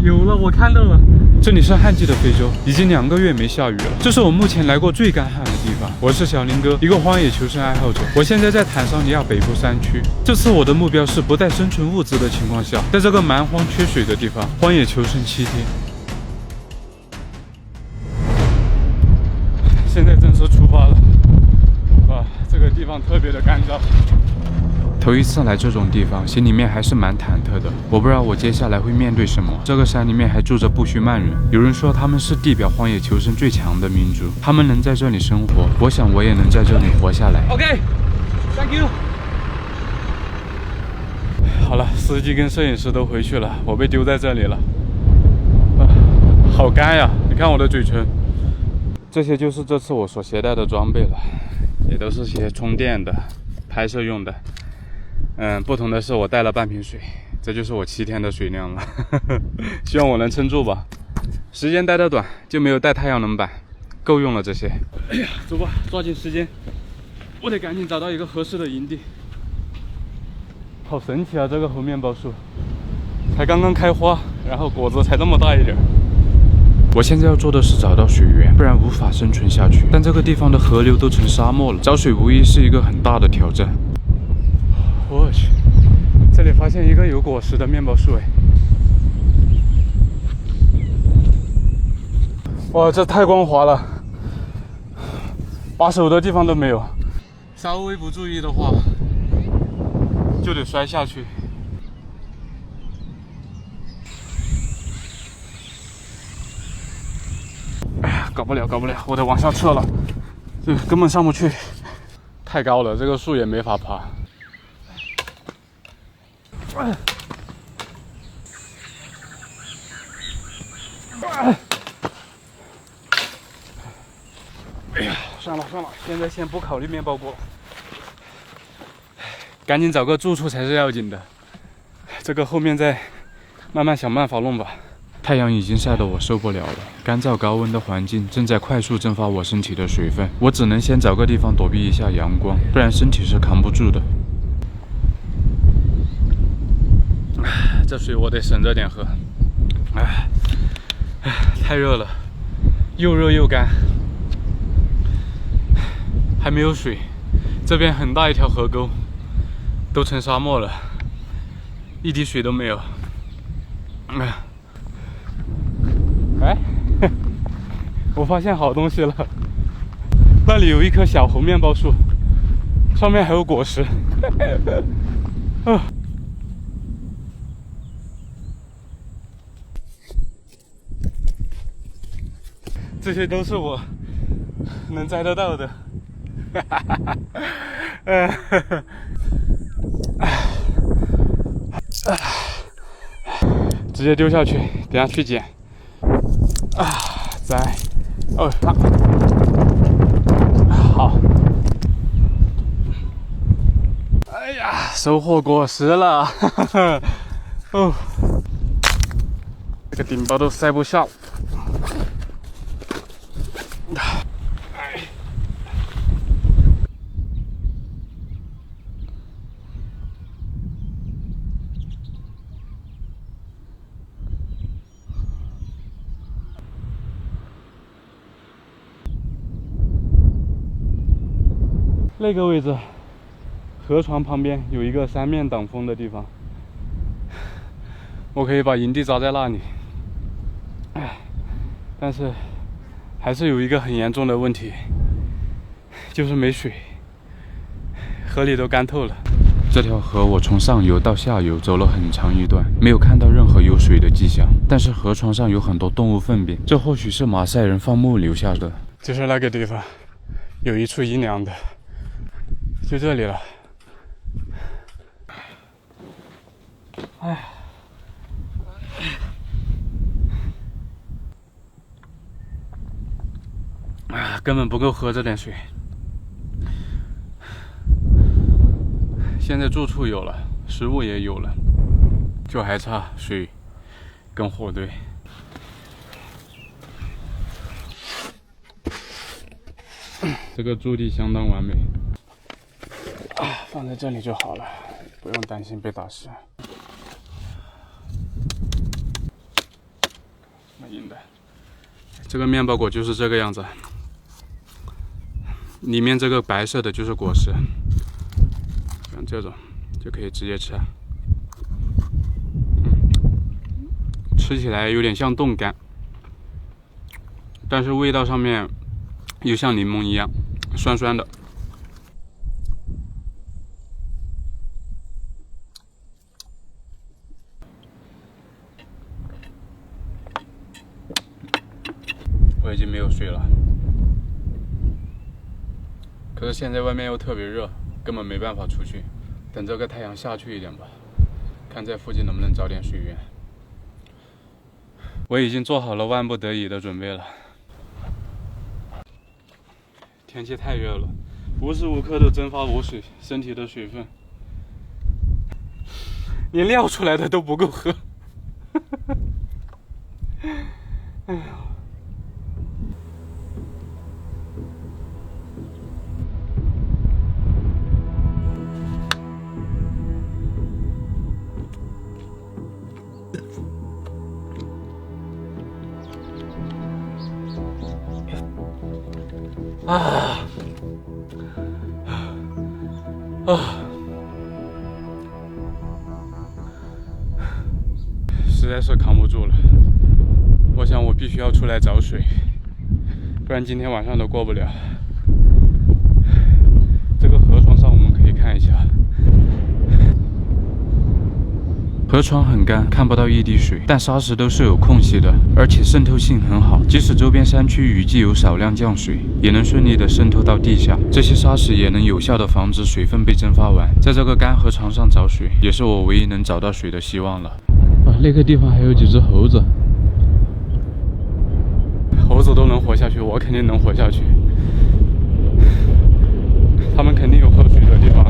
有了，我看到了。这里是旱季的非洲，已经2个月没下雨了。这是我目前来过最干旱的地方。我是小林哥，一个荒野求生爱好者。我现在在坦桑尼亚北部山区。这次我的目标是不带生存物资的情况下，在这个蛮荒缺水的地方荒野求生7天。现在正式出发了。哇，这个地方特别的干燥。头一次来这种地方，心里面还是蛮忐忑的。我不知道我接下来会面对什么。这个山里面还住着布须曼人，有人说他们是地表荒野求生最强的民族，他们能在这里生活，我想我也能在这里活下来。OK，Thank you。好了，司机跟摄影师都回去了，我被丢在这里了。好干呀！你看我的嘴唇。这些就是这次我所携带的装备了，也都是些充电的、拍摄用的。不同的是我带了半瓶水，这就是我7天的水量了。希望我能撑住吧。时间待得短，就没有带太阳能板，够用了这些。哎呀，走吧，抓紧时间，我得赶紧找到一个合适的营地。好神奇啊，这个猴面包树才刚刚开花，然后果子才这么大一点。我现在要做的是找到水源，不然无法生存下去。但这个地方的河流都成沙漠了，找水无疑是一个很大的挑战。我去，这里发现一个有果实的面包树，哎，哇，这太光滑了，把手的地方都没有，稍微不注意的话就得摔下去。哎呀，搞不了，我得往下撤了，这根本上不去，太高了，这个树也没法爬。哎呀，算了，现在先不考虑面包锅，赶紧找个住处才是要紧的。这个后面再慢慢想办法弄吧。太阳已经晒得我受不了了，干燥高温的环境正在快速蒸发我身体的水分，我只能先找个地方躲避一下阳光，不然身体是扛不住的。这水我得省着点喝，太热了，又热又干，还没有水。这边很大一条河沟，都成沙漠了，一滴水都没有。我发现好东西了，那里有一棵小红面包树，上面还有果实。这些都是我能摘得到的。直接丢下去，等下去捡。摘。好。哎呀，收获果实了。这个顶包都塞不下。那个位置，河床旁边有一个3面挡风的地方，我可以把营地扎在那里。但是还是有一个很严重的问题，就是没水，河里都干透了。这条河我从上游到下游走了很长一段，没有看到任何有水的迹象，但是河床上有很多动物粪便，这或许是马赛人放牧留下的。就是那个地方，有一处阴凉的。就这里了，根本不够喝这点水。现在住处有了，食物也有了，就还差水跟火堆。这个驻地相当完美。放在这里就好了，不用担心被打湿。这个面包果就是这个样子，里面这个白色的就是果实，像这种就可以直接吃。吃起来有点像冻干，但是味道上面又像柠檬一样酸酸的。我已经没有水了，可是现在外面又特别热，根本没办法出去。等这个太阳下去一点吧，看在附近能不能找点水源。我已经做好了万不得已的准备了。天气太热了，无时无刻都蒸发我身体的水分，连尿出来的都不够喝。哎呀！实在是扛不住了，我想我必须要出来找水，不然今天晚上都过不了。这个河床上我们可以看一下，河床很干，看不到一滴水，但沙石都是有空隙的，而且渗透性很好，即使周边山区雨季有少量降水，也能顺利的渗透到地下。这些沙石也能有效的防止水分被蒸发完。在这个干河床上找水，也是我唯一能找到水的希望了。那个地方还有几只猴子，猴子都能活下去，我肯定能活下去。他们肯定有喝水的地方，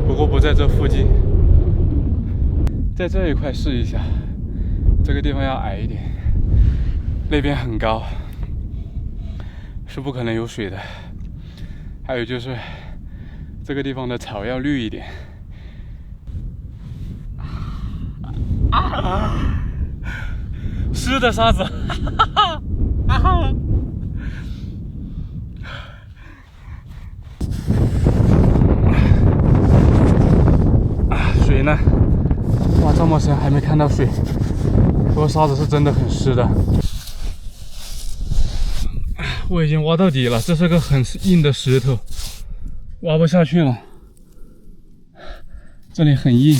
不过不在这附近。在这一块试一下，这个地方要矮一点，那边很高，是不可能有水的。还有就是这个地方的草要绿一点。湿的沙子，水呢？哇，这么深还没看到水，不过沙子是真的很湿的。我已经挖到底了，这是个很硬的石头，挖不下去了。这里很硬。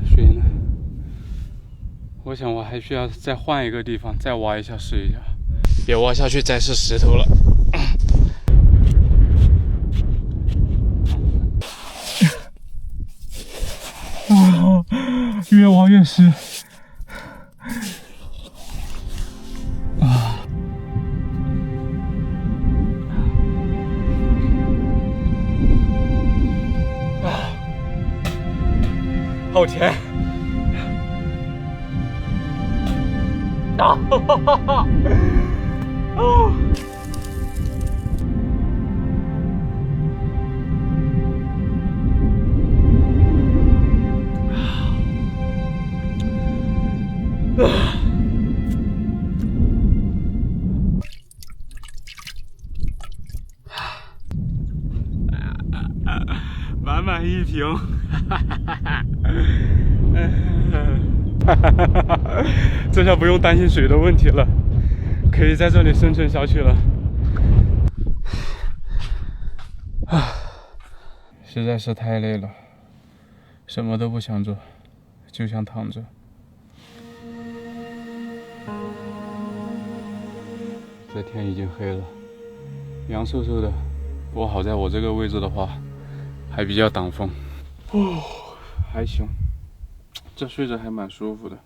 水呢？我想我还需要再换一个地方，再挖一下试一下，别挖下去再是石头了。越挖越湿。好甜！满满一瓶，这下不用担心水的问题了，可以在这里生存下去了。实在是太累了，什么都不想做，就想躺着。这天已经黑了，凉飕飕的，不过好在我这个位置的话还比较挡风。还行，这睡着还蛮舒服的。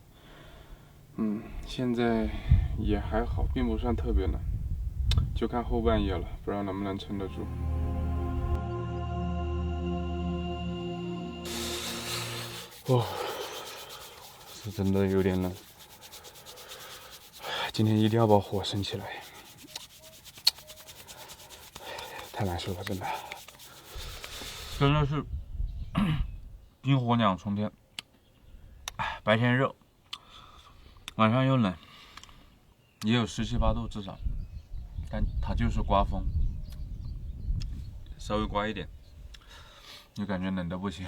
现在也还好，并不算特别冷，就看后半夜了，不知道能不能撑得住。是真的有点冷，今天一定要把火升起来，太难受了，真的是冰火两重天。白天热，晚上又冷，也有17、8度至少，但它就是刮风，稍微刮一点，就感觉冷得不行。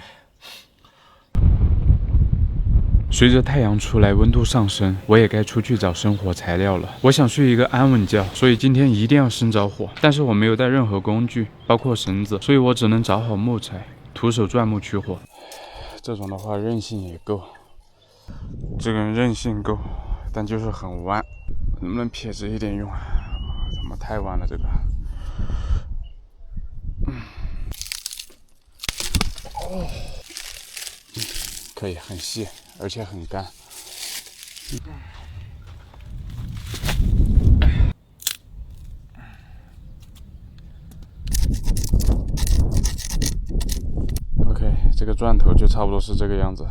随着太阳出来，温度上升，我也该出去找生火材料了。我想睡一个安稳觉，所以今天一定要生着火。但是我没有带任何工具，包括绳子，所以我只能找好木材，徒手钻木取火。这种的话韧性也够，这个韧性够，但就是很弯，能不能撇直一点用啊？怎么太弯了这个？可以，很细，而且很干。OK， 这个钻头就差不多是这个样子。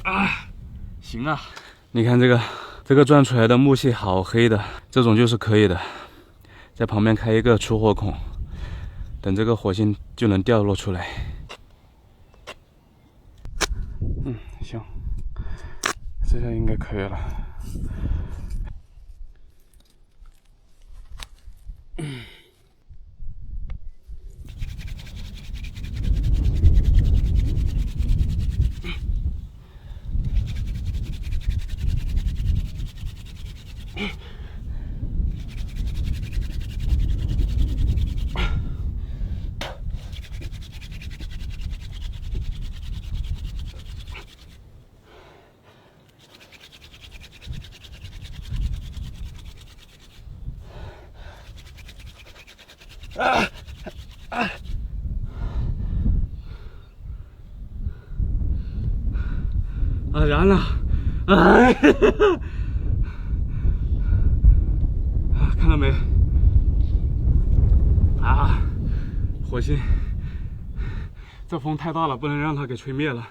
啊，行啊！你看这个钻出来的木屑好黑的，这种就是可以的。在旁边开一个出火孔。等这个火星就能掉落出来。行，这下应该可以了。燃了！看到没？火星，这风太大了，不能让它给吹灭了。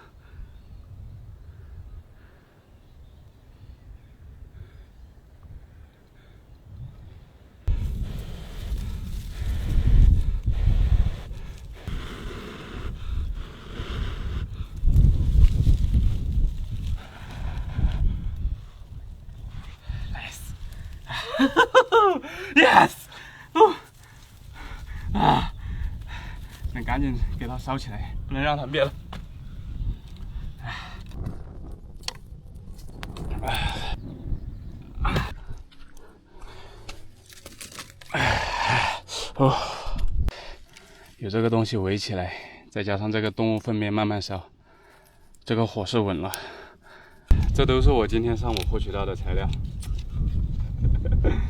Yes！ 那赶紧给它烧起来，不能让它灭了。有这个东西围起来，再加上这个动物粪便慢慢烧，这个火是稳了。这都是我今天上午获取到的材料。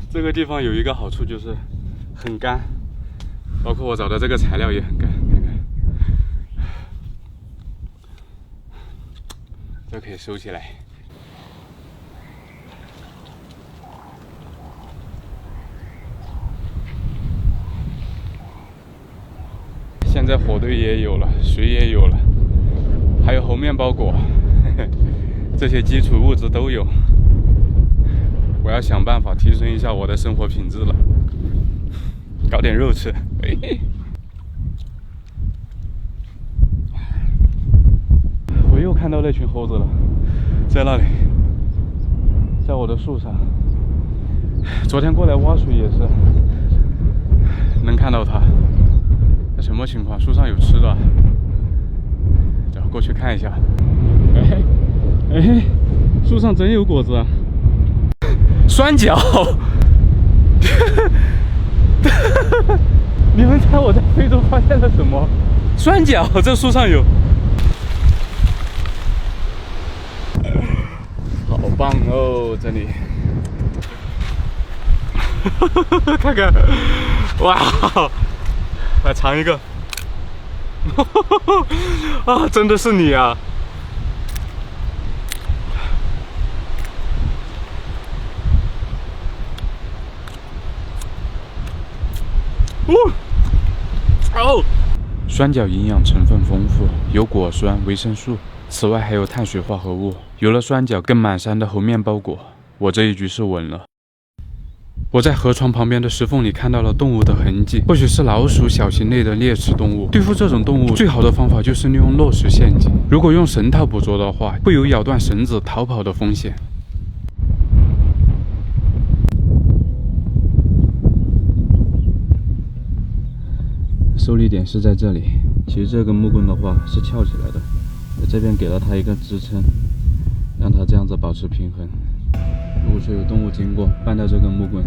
这个地方有一个好处就是很干，包括我找的这个材料也很干，看看，这可以收起来。现在火堆也有了，水也有了，还有猴面包果，这些基础物质都有。我要想办法提升一下我的生活品质了，搞点肉吃。我又看到那群猴子了，在那里，在我的树上。昨天过来挖水也是，能看到它。那什么情况？树上有吃的？走，过去看一下。树上真有果子啊！酸角，你们猜我在非洲发现了什么？酸角，这树上有，好棒哦！这里，看看，哇，来尝一个，真的是你啊！酸角营养成分丰富，有果酸、维生素，此外还有碳水化合物。有了酸角跟满山的猴面包果，我这一局是稳了。我在河床旁边的石缝里看到了动物的痕迹，或许是老鼠、小型类的猎食动物。对付这种动物，最好的方法就是利用落石陷阱。如果用绳套捕捉的话，会有咬断绳子逃跑的风险。受力点是在这里。其实这根木棍的话是翘起来的，在这边给了它一个支撑，让它这样子保持平衡。如果说有动物经过，绊到这根木棍，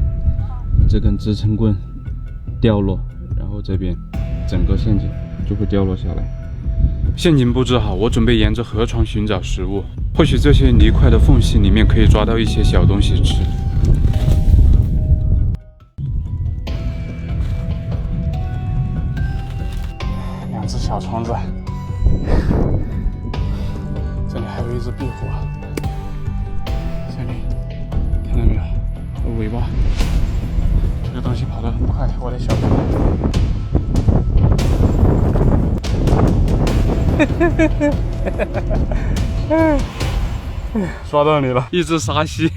这根支撑棍掉落，然后这边整个陷阱就会掉落下来。陷阱布置好，我准备沿着河床寻找食物，或许这些泥块的缝隙里面可以抓到一些小东西吃。两只小虫子，这里还有一只壁虎啊，这里看到没有？尾巴，这个东西跑得很快，我得小心。刷到你了，一只沙溪，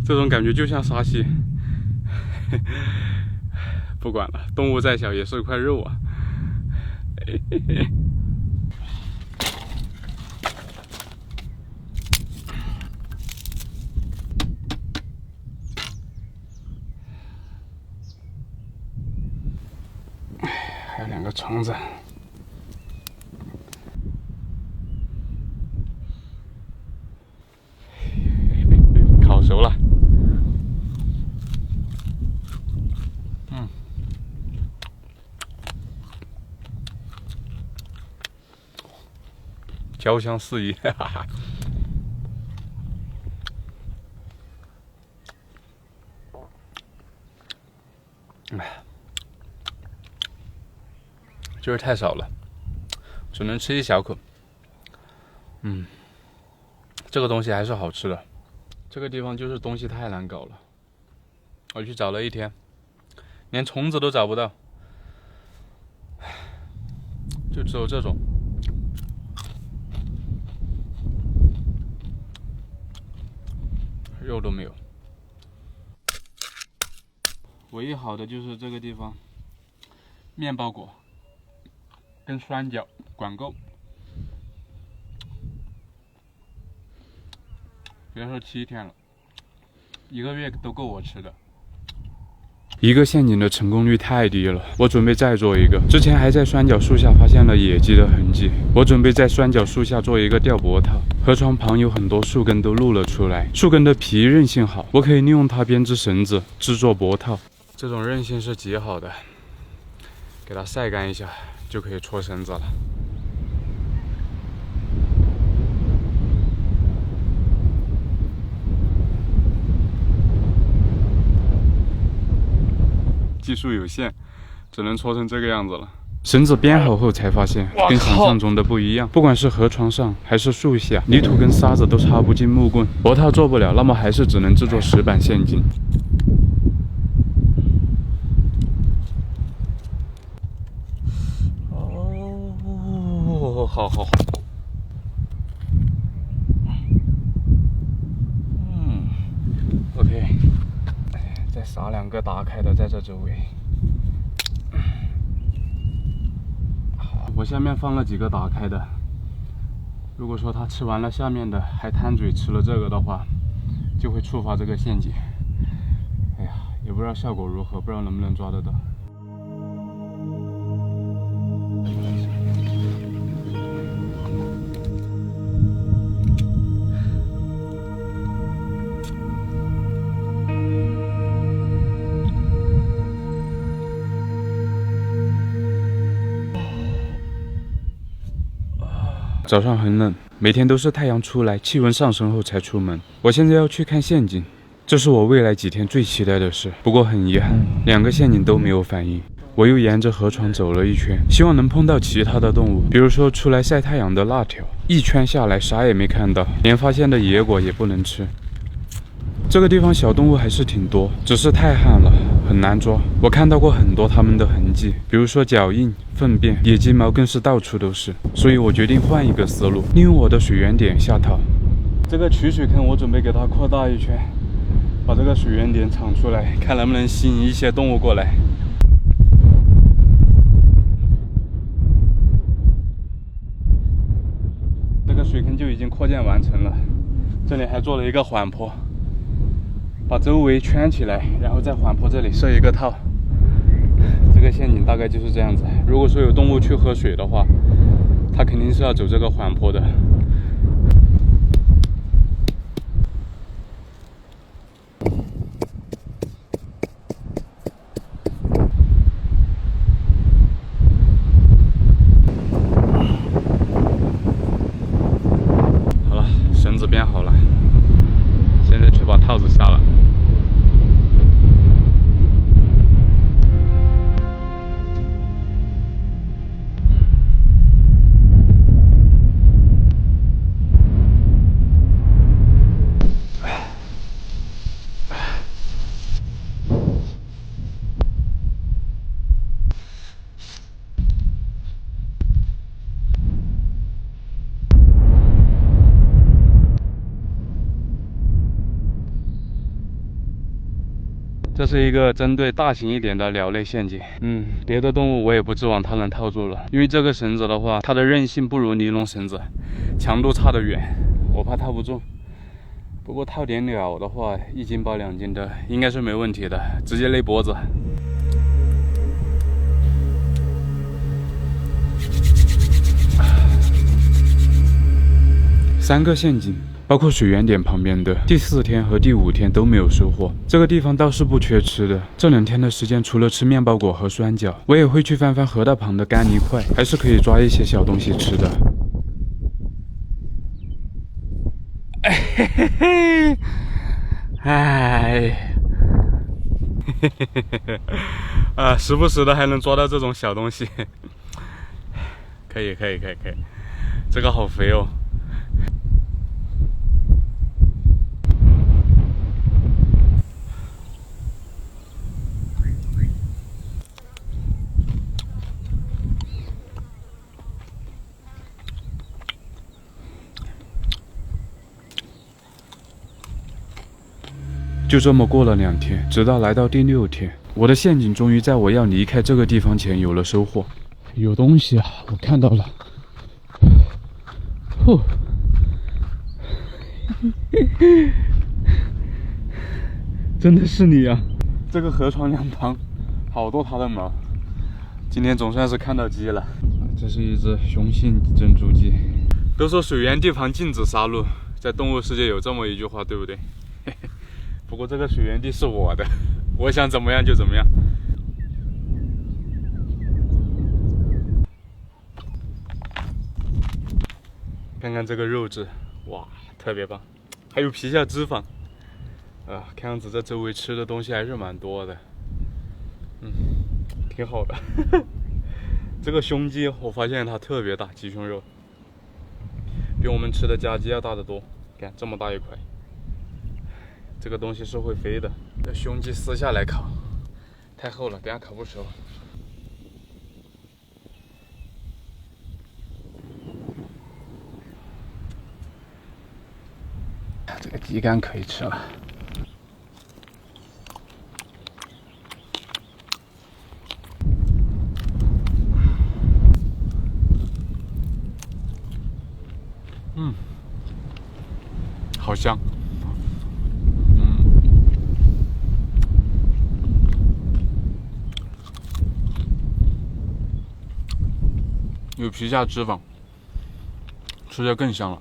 这种感觉就像沙溪。不管了，动物再小也是块肉啊。还有两个虫子，烤熟了。焦香四溢，哈哈。就是太少了，只能吃一小口。这个东西还是好吃的。这个地方就是东西太难搞了，我去找了一天，连虫子都找不到，就只有这种。肉都没有，唯一好的就是这个地方，面包果跟酸角管够，别说7天了，1个月都够我吃的。一个陷阱的成功率太低了，我准备再做一个。之前还在酸角树下发现了野鸡的痕迹，我准备在酸角树下做一个吊脖套。河床旁有很多树根都露了出来，树根的皮韧性好，我可以利用它编织绳子，制作脖套。这种韧性是极好的，给它晒干一下就可以搓绳子了。技术有限，只能搓成这个样子了。绳子编好后才发现，跟想象中的不一样。不管是河床上还是树下，泥土跟沙子都插不进木棍。脖套做不了，那么还是只能制作石板陷阱。哦，好好好。OK， 再撒2个打开的在这周围。我下面放了几个打开的，如果说它吃完了下面的，还贪嘴吃了这个的话，就会触发这个陷阱。哎呀，也不知道效果如何，不知道能不能抓得到。早上很冷，每天都是太阳出来，气温上升后才出门。我现在要去看陷阱，这是我未来几天最期待的事。不过很遗憾，2个陷阱都没有反应。我又沿着河床走了一圈，希望能碰到其他的动物，比如说出来晒太阳的辣条。一圈下来啥也没看到，连发现的野果也不能吃。这个地方小动物还是挺多，只是太旱了，很难抓。我看到过很多它们的痕迹，比如说脚印、粪便，野鸡毛更是到处都是。所以我决定换一个思路，利用我的水源点下套。这个取水坑我准备给它扩大一圈，把这个水源点铲出来，看能不能吸引一些动物过来。这个水坑就已经扩建完成了，这里还做了一个缓坡，把周围圈起来，然后在缓坡这里设一个套。这个陷阱大概就是这样子。如果说有动物去喝水的话，它肯定是要走这个缓坡的。好了，绳子编好了，现在去把套子下了。这是一个针对大型一点的鸟类陷阱。别的动物我也不指望它能套住了，因为这个绳子的话，它的韧性不如尼龙绳子，强度差得远，我怕套不住。不过套点鸟的话，1斤包2斤的应该是没问题的，直接勒脖子。3个陷阱，包括水源点旁边的，第4天和第5天都没有收获。这个地方倒是不缺吃的，这2天的时间除了吃面包果和酸角，我也会去翻翻河道旁的干泥块，还是可以抓一些小东西吃的。嘿嘿嘿，哎，嘿嘿嘿嘿，啊，时不时的还能抓到这种小东西，可以，这个好肥哦。就这么过了2天，直到来到第6天，我的陷阱终于在我要离开这个地方前有了收获。有东西啊，我看到了。真的是你啊！这个河床两旁好多它的毛，今天总算是看到鸡了。这是一只雄性珍珠鸡。都说水源地旁禁止杀戮，在动物世界有这么一句话，对不对？不过这个水源地是我的，我想怎么样就怎么样。看看这个肉质，哇，特别棒，还有皮下脂肪。看样子这周围吃的东西还是蛮多的，挺好的。这个胸肌我发现它特别大，鸡胸肉比我们吃的家鸡要大得多。看这么大一块。这个东西是会飞的，这胸肌撕下来烤，太厚了，等下烤不熟。这个鸡肝可以吃了。好香。有皮下脂肪，吃着更香了。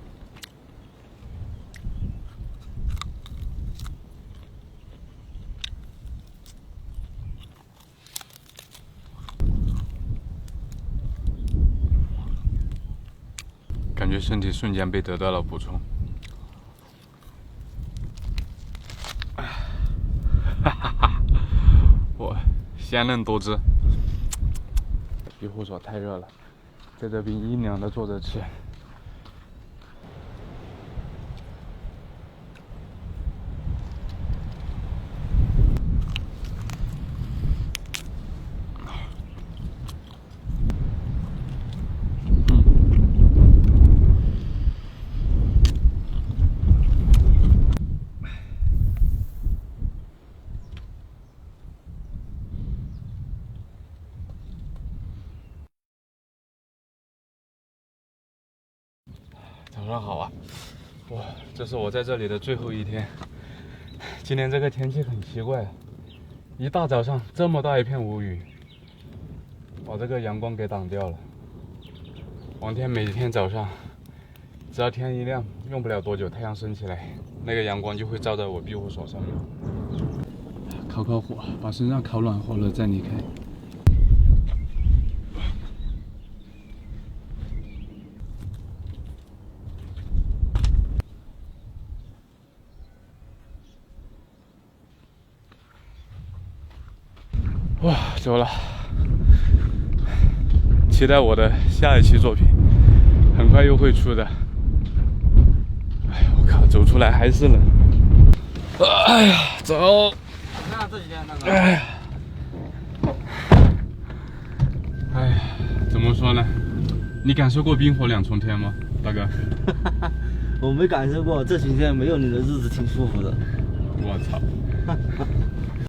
感觉身体瞬间被得到了补充。哇，鲜嫩多汁。庇护所太热了，在这边阴凉的坐着吃。早上好啊！哇，这是我在这里的最后一天。今天这个天气很奇怪，一大早上这么大一片乌云，把这个阳光给挡掉了。往天每天早上，只要天一亮，用不了多久，太阳升起来，那个阳光就会照在我庇护所上面。烤火，把身上烤暖和了再离开。哇，走了！期待我的下一期作品，很快又会出的。哎，我靠，走出来还是冷。哎呀，走！那这几天那个，哎呀，哎呀，怎么说呢？你感受过冰火两重天吗，大哥？我没感受过，这几天没有你的日子挺舒服的。我操！